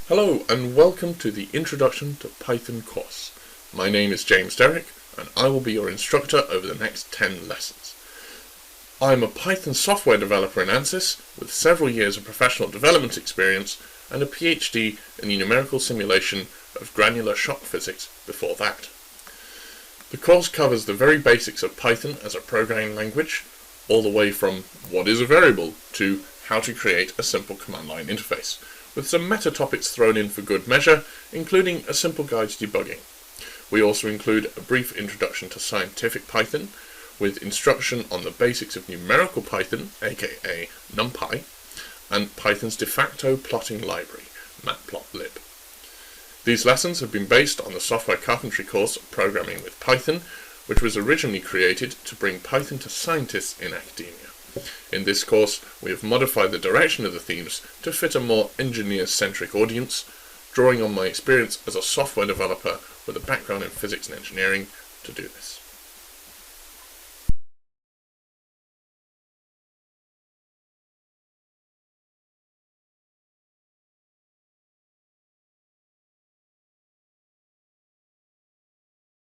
Hello and welcome to the Introduction to Python course. My name is James Derrick and I will be your instructor over the next 10 lessons. I'm a Python software developer in Ansys with several years of professional development experience and a PhD in the numerical simulation of granular shock physics before that. The course covers the very basics of Python as a programming language, all the way from what is a variable to how to create a simple command line interface, with some meta topics thrown in for good measure, including a simple guide to debugging. We also include a brief introduction to scientific Python, with instruction on the basics of numerical Python, aka NumPy, and Python's de facto plotting library, matplotlib. These lessons have been based on the software carpentry course Programming with Python, which was originally created to bring Python to scientists in academia. In this course, we have modified the direction of the themes to fit a more engineer-centric audience, drawing on my experience as a software developer with a background in physics and engineering to do this.